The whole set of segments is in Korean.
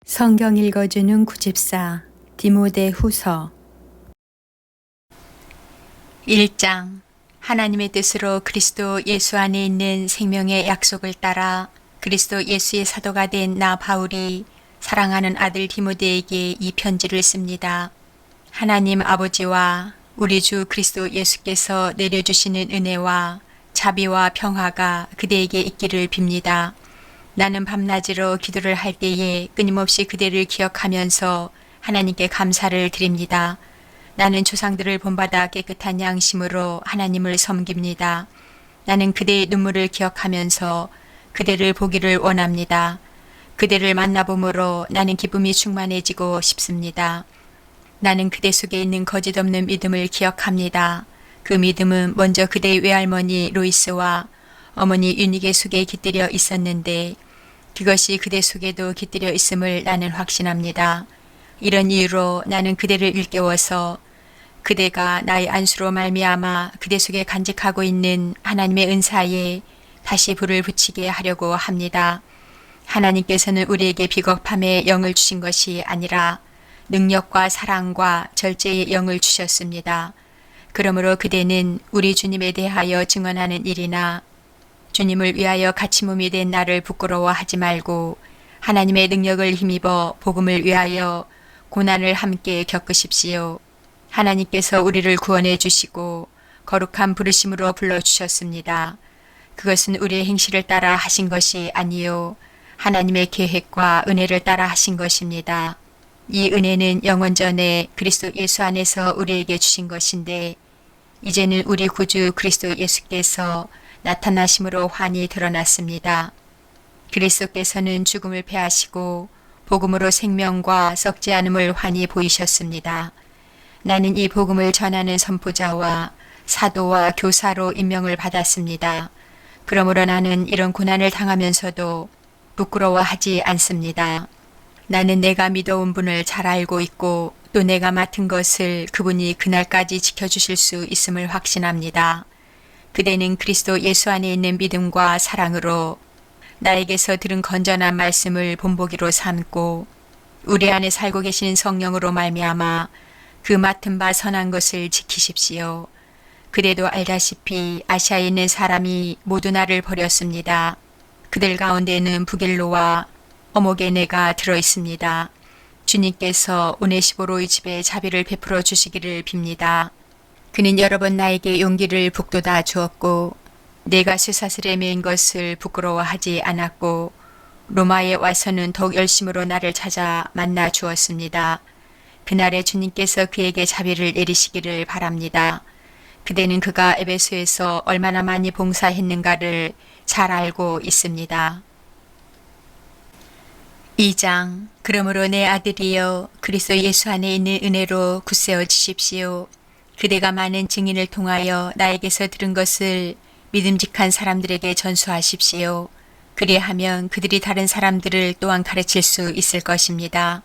성경 읽어주는 구집사 디모데후서 1장. 하나님의 뜻으로 그리스도 예수 안에 있는 생명의 약속을 따라 그리스도 예수의 사도가 된 나 바울이 사랑하는 아들 디모데에게 이 편지를 씁니다. 하나님 아버지와 우리 주 그리스도 예수께서 내려주시는 은혜와 자비와 평화가 그대에게 있기를 빕니다. 나는 밤낮으로 기도를 할 때에 끊임없이 그대를 기억하면서 하나님께 감사를 드립니다. 나는 조상들을 본받아 깨끗한 양심으로 하나님을 섬깁니다. 나는 그대의 눈물을 기억하면서 그대를 보기를 원합니다. 그대를 만나봄으로 나는 기쁨이 충만해지고 싶습니다. 나는 그대 속에 있는 거짓 없는 믿음을 기억합니다. 그 믿음은 먼저 그대의 외할머니 로이스와 어머니 유니게 속에 깃들여 있었는데 그것이 그대 속에도 깃들여 있음을 나는 확신합니다. 이런 이유로 나는 그대를 일깨워서 그대가 나의 안수로 말미암아 그대 속에 간직하고 있는 하나님의 은사에 다시 불을 붙이게 하려고 합니다. 하나님께서는 우리에게 비겁함의 영을 주신 것이 아니라 능력과 사랑과 절제의 영을 주셨습니다. 그러므로 그대는 우리 주님에 대하여 증언하는 일이나 주님을 위하여 가치몸이 된 나를 부끄러워하지 말고 하나님의 능력을 힘입어 복음을 위하여 고난을 함께 겪으십시오. 하나님께서 우리를 구원해 주시고 거룩한 부르심으로 불러주셨습니다. 그것은 우리의 행실을 따라 하신 것이 아니요 하나님의 계획과 은혜를 따라 하신 것입니다. 이 은혜는 영원 전에 그리스도 예수 안에서 우리에게 주신 것인데 이제는 우리 구주 그리스도 예수께서 나타나심으로 환히 드러났습니다. 그리스도께서는 죽음을 패하시고 복음으로 생명과 썩지 않음을 환히 보이셨습니다. 나는 이 복음을 전하는 선포자와 사도와 교사로 임명을 받았습니다. 그러므로 나는 이런 고난을 당하면서도 부끄러워하지 않습니다. 나는 내가 믿어온 분을 잘 알고 있고 또 내가 맡은 것을 그분이 그날까지 지켜주실 수 있음을 확신합니다. 그대는 그리스도 예수 안에 있는 믿음과 사랑으로 나에게서 들은 건전한 말씀을 본보기로 삼고 우리 안에 살고 계시는 성령으로 말미암아 그 맡은 바 선한 것을 지키십시오. 그대도 알다시피 아시아에 있는 사람이 모두 나를 버렸습니다. 그들 가운데는 부길로와 어모게네가 들어있습니다. 주님께서 오네시보로의 집에 자비를 베풀어 주시기를 빕니다. 그는 여러 번 나에게 용기를 북돋아 주었고 내가 쇠사슬에 매인 것을 부끄러워하지 않았고 로마에 와서는 더욱 열심으로 나를 찾아 만나 주었습니다. 그날에 주님께서 그에게 자비를 내리시기를 바랍니다. 그대는 그가 에베소에서 얼마나 많이 봉사했는가를 잘 알고 있습니다. 2장. 그러므로 내 아들이여 그리스도 예수 안에 있는 은혜로 굳세어지십시오. 그대가 많은 증인을 통하여 나에게서 들은 것을 믿음직한 사람들에게 전수하십시오. 그리하면 그들이 다른 사람들을 또한 가르칠 수 있을 것입니다.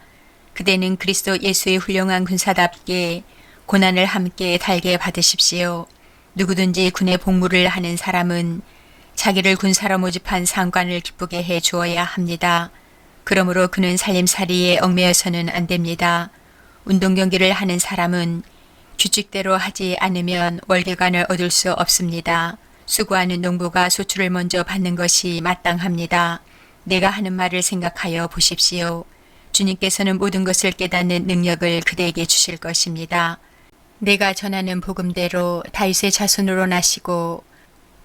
그대는 그리스도 예수의 훌륭한 군사답게 고난을 함께 달게 받으십시오. 누구든지 군의 복무를 하는 사람은 자기를 군사로 모집한 상관을 기쁘게 해 주어야 합니다. 그러므로 그는 살림살이에 얽매여서는 안 됩니다. 운동 경기를 하는 사람은 규칙대로 하지 않으면 월계관을 얻을 수 없습니다. 수고하는 농부가 소출을 먼저 받는 것이 마땅합니다. 내가 하는 말을 생각하여 보십시오. 주님께서는 모든 것을 깨닫는 능력을 그대에게 주실 것입니다. 내가 전하는 복음대로 다윗의 자손으로 나시고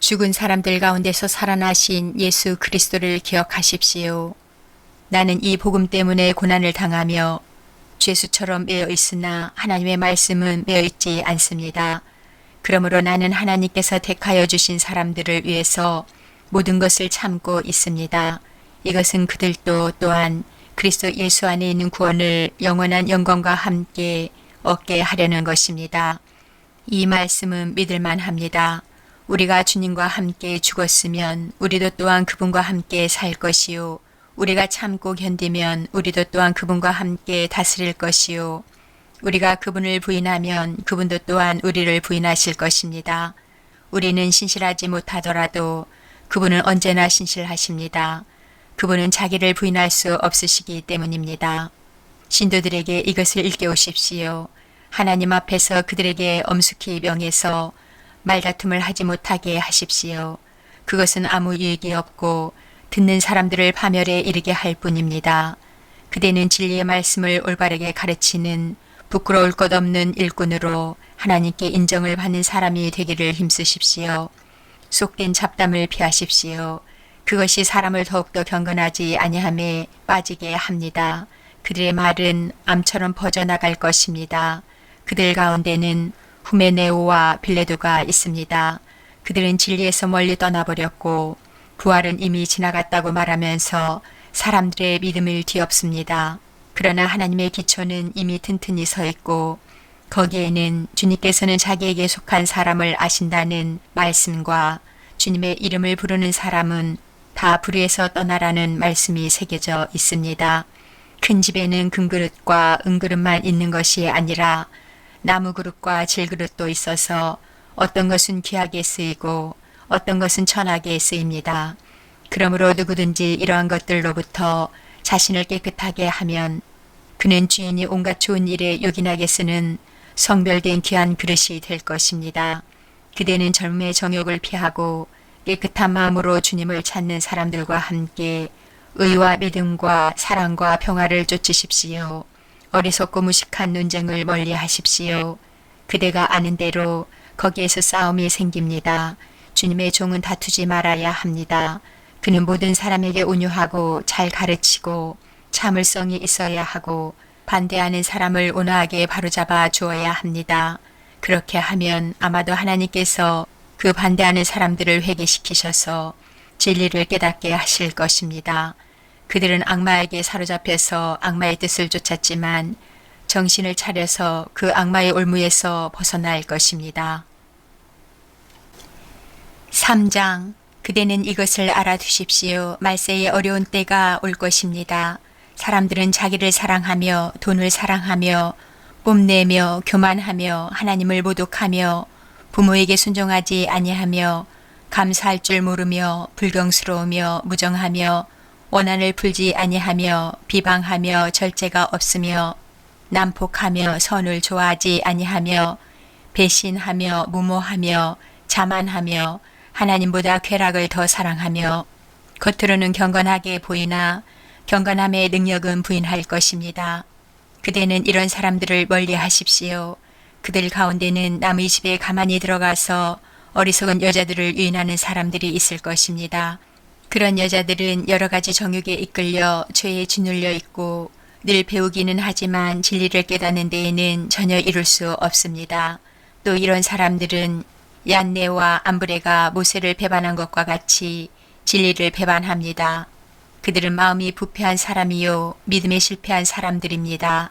죽은 사람들 가운데서 살아나신 예수 그리스도를 기억하십시오. 나는 이 복음 때문에 고난을 당하며 죄수처럼 매여 있으나 하나님의 말씀은 매여 있지 않습니다. 그러므로 나는 하나님께서 택하여 주신 사람들을 위해서 모든 것을 참고 있습니다. 이것은 그들도 또한 그리스도 예수 안에 있는 구원을 영원한 영광과 함께 얻게 하려는 것입니다. 이 말씀은 믿을만 합니다. 우리가 주님과 함께 죽었으면 우리도 또한 그분과 함께 살 것이요. 우리가 참고 견디면 우리도 또한 그분과 함께 다스릴 것이요. 우리가 그분을 부인하면 그분도 또한 우리를 부인하실 것입니다. 우리는 신실하지 못하더라도 그분은 언제나 신실하십니다. 그분은 자기를 부인할 수 없으시기 때문입니다. 신도들에게 이것을 일깨우십시오. 하나님 앞에서 그들에게 엄숙히 명해서 말다툼을 하지 못하게 하십시오. 그것은 아무 유익이 없고 듣는 사람들을 파멸에 이르게 할 뿐입니다. 그대는 진리의 말씀을 올바르게 가르치는 부끄러울 것 없는 일꾼으로 하나님께 인정을 받는 사람이 되기를 힘쓰십시오. 속된 잡담을 피하십시오. 그것이 사람을 더욱더 경건하지 아니함에 빠지게 합니다. 그들의 말은 암처럼 퍼져나갈 것입니다. 그들 가운데는 후메네오와 빌레도가 있습니다. 그들은 진리에서 멀리 떠나버렸고 부활은 이미 지나갔다고 말하면서 사람들의 믿음을 뒤엎습니다. 그러나 하나님의 기초는 이미 튼튼히 서 있고 거기에는 주님께서는 자기에게 속한 사람을 아신다는 말씀과 주님의 이름을 부르는 사람은 다 불의에서 떠나라는 말씀이 새겨져 있습니다. 큰 집에는 금그릇과 은그릇만 있는 것이 아니라 나무그릇과 질그릇도 있어서 어떤 것은 귀하게 쓰이고 어떤 것은 천하게 쓰입니다. 그러므로 누구든지 이러한 것들로부터 자신을 깨끗하게 하면 그는 주인이 온갖 좋은 일에 요긴하게 쓰는 성별된 귀한 그릇이 될 것입니다. 그대는 젊음의 정욕을 피하고 깨끗한 마음으로 주님을 찾는 사람들과 함께 의와 믿음과 사랑과 평화를 쫓으십시오. 어리석고 무식한 논쟁을 멀리 하십시오. 그대가 아는 대로 거기에서 싸움이 생깁니다. 주님의 종은 다투지 말아야 합니다. 그는 모든 사람에게 온유하고 잘 가르치고 참을성이 있어야 하고 반대하는 사람을 온화하게 바로잡아 주어야 합니다. 그렇게 하면 아마도 하나님께서 그 반대하는 사람들을 회개시키셔서 진리를 깨닫게 하실 것입니다. 그들은 악마에게 사로잡혀서 악마의 뜻을 쫓았지만 정신을 차려서 그 악마의 올무에서 벗어날 것입니다. 3장. 그대는 이것을 알아두십시오. 말세에 어려운 때가 올 것입니다. 사람들은 자기를 사랑하며 돈을 사랑하며 뽐내며 교만하며 하나님을 모독하며 부모에게 순종하지 아니하며 감사할 줄 모르며 불경스러우며 무정하며 원한을 풀지 아니하며 비방하며 절제가 없으며 난폭하며 선을 좋아하지 아니하며 배신하며 무모하며 자만하며 하나님보다 쾌락을 더 사랑하며 겉으로는 경건하게 보이나 경건함의 능력은 부인할 것입니다. 그대는 이런 사람들을 멀리 하십시오. 그들 가운데는 남의 집에 가만히 들어가서 어리석은 여자들을 유인하는 사람들이 있을 것입니다. 그런 여자들은 여러 가지 정욕에 이끌려 죄에 짓눌려 있고 늘 배우기는 하지만 진리를 깨닫는 데에는 전혀 이룰 수 없습니다. 또 이런 사람들은 얀네와 암브레가 모세를 배반한 것과 같이 진리를 배반합니다. 그들은 마음이 부패한 사람이요 믿음에 실패한 사람들입니다.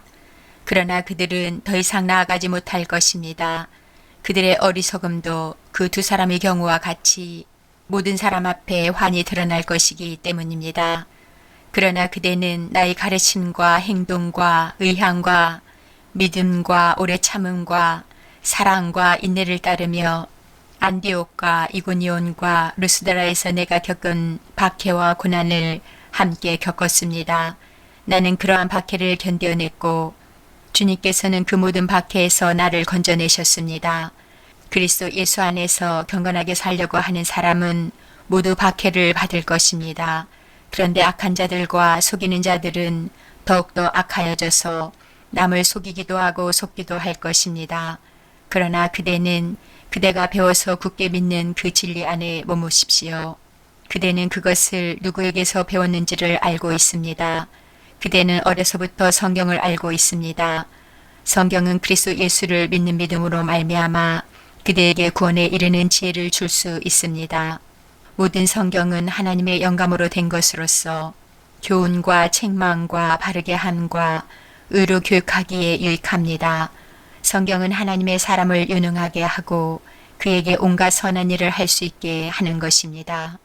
그러나 그들은 더 이상 나아가지 못할 것입니다. 그들의 어리석음도 그 두 사람의 경우와 같이 모든 사람 앞에 환히 드러날 것이기 때문입니다. 그러나 그대는 나의 가르침과 행동과 의향과 믿음과 오래 참음과 사랑과 인내를 따르며 안디옥과 이고니온과 루스드라에서 내가 겪은 박해와 고난을 함께 겪었습니다. 나는 그러한 박해를 견뎌냈고 주님께서는 그 모든 박해에서 나를 건져내셨습니다. 그리스도 예수 안에서 경건하게 살려고 하는 사람은 모두 박해를 받을 것입니다. 그런데 악한 자들과 속이는 자들은 더욱더 악하여져서 남을 속이기도 하고 속기도 할 것입니다. 그러나 그대는 그대가 배워서 굳게 믿는 그 진리 안에 머무십시오. 그대는 그것을 누구에게서 배웠는지를 알고 있습니다. 그대는 어려서부터 성경을 알고 있습니다. 성경은 그리스도 예수를 믿는 믿음으로 말미암아 그대에게 구원에 이르는 지혜를 줄 수 있습니다. 모든 성경은 하나님의 영감으로 된 것으로서 교훈과 책망과 바르게 함과 의로 교육하기에 유익합니다. 성경은 하나님의 사람을 유능하게 하고 그에게 온갖 선한 일을 할 수 있게 하는 것입니다.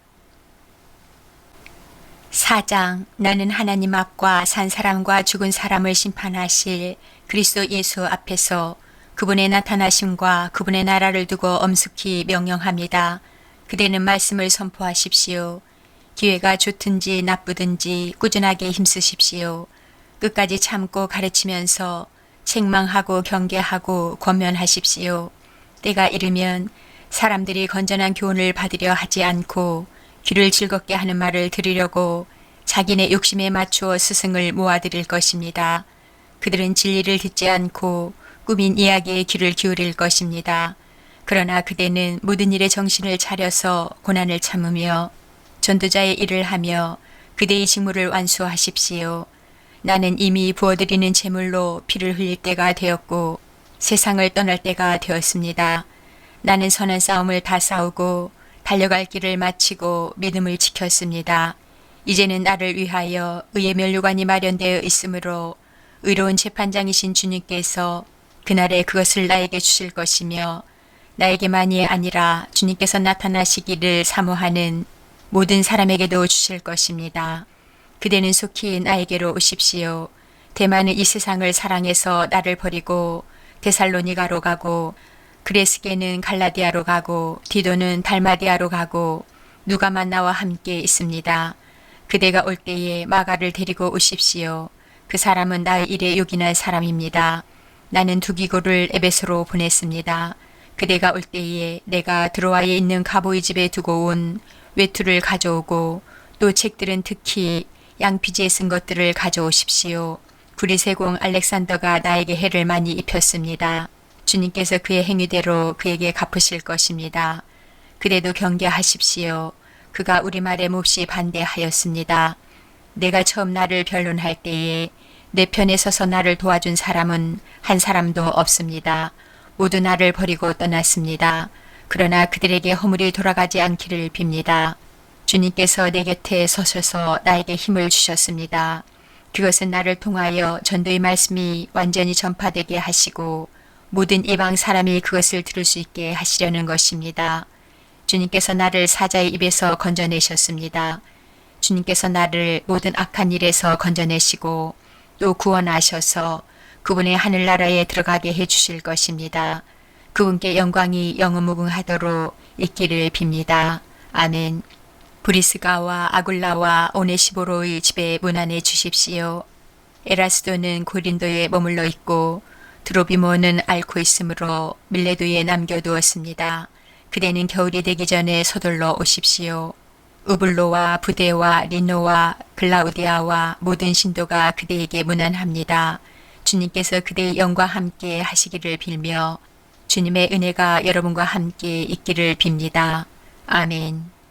4장. 너는 하나님 앞과 산 사람과 죽은 사람을 심판하실 그리스도 예수 앞에서 그분의 나타나심과 그분의 나라를 두고 엄숙히 명령합니다. 그대는 말씀을 선포하십시오. 기회가 좋든지 나쁘든지 꾸준하게 힘쓰십시오. 끝까지 참고 가르치면서 책망하고 경계하고 권면하십시오. 때가 이르면 사람들이 건전한 교훈을 받으려 하지 않고 귀를 즐겁게 하는 말을 들으려고 자기네 욕심에 맞추어 스승을 모아들일 것입니다. 그들은 진리를 듣지 않고 꾸민 이야기에 귀를 기울일 것입니다. 그러나 그대는 모든 일에 정신을 차려서 고난을 참으며 전도자의 일을 하며 그대의 직무를 완수하십시오. 나는 이미 부어드리는 제물로 피를 흘릴 때가 되었고 세상을 떠날 때가 되었습니다. 나는 선한 싸움을 다 싸우고 달려갈 길을 마치고 믿음을 지켰습니다. 이제는 나를 위하여 의의 면류관이 마련되어 있으므로 의로운 재판장이신 주님께서 그날에 그것을 나에게 주실 것이며 나에게만이 아니라 주님께서 나타나시기를 사모하는 모든 사람에게도 주실 것입니다. 그대는 속히 나에게로 오십시오. 대만은 이 세상을 사랑해서 나를 버리고 데살로니가로 가고 그레스게는 갈라디아로 가고 디도는 달마디아로 가고 누가만 나와 함께 있습니다. 그대가 올 때에 마가를 데리고 오십시오. 그 사람은 나의 일에 요긴할 사람입니다. 나는 두기고를 에베소로 보냈습니다. 그대가 올 때에 내가 드로아에 있는 가보이 집에 두고 온 외투를 가져오고 또 책들은 특히 양피지에 쓴 것들을 가져오십시오. 구리세공 알렉산더가 나에게 해를 많이 입혔습니다. 주님께서 그의 행위대로 그에게 갚으실 것입니다. 그대도 경계하십시오. 그가 우리 말에 몹시 반대하였습니다. 내가 처음 나를 변론할 때에 내 편에 서서 나를 도와준 사람은 한 사람도 없습니다. 모두 나를 버리고 떠났습니다. 그러나 그들에게 허물이 돌아가지 않기를 빕니다. 주님께서 내 곁에 서셔서 나에게 힘을 주셨습니다. 그것은 나를 통하여 전도의 말씀이 완전히 전파되게 하시고 모든 이방 사람이 그것을 들을 수 있게 하시려는 것입니다. 주님께서 나를 사자의 입에서 건져내셨습니다. 주님께서 나를 모든 악한 일에서 건져내시고 또 구원하셔서 그분의 하늘나라에 들어가게 해주실 것입니다. 그분께 영광이 영원무궁하도록 있기를 빕니다. 아멘. 브리스가와 아굴라와 오네시보로의 집에 문안해 주십시오. 에라스도는 고린도에 머물러 있고 드로비모는 앓고 있으므로 밀레도에 남겨두었습니다. 그대는 겨울이 되기 전에 서둘러 오십시오. 우블로와 부데와 리노와 글라우디아와 모든 신도가 그대에게 문안합니다. 주님께서 그대의 영과 함께 하시기를 빌며 주님의 은혜가 여러분과 함께 있기를 빕니다. 아멘.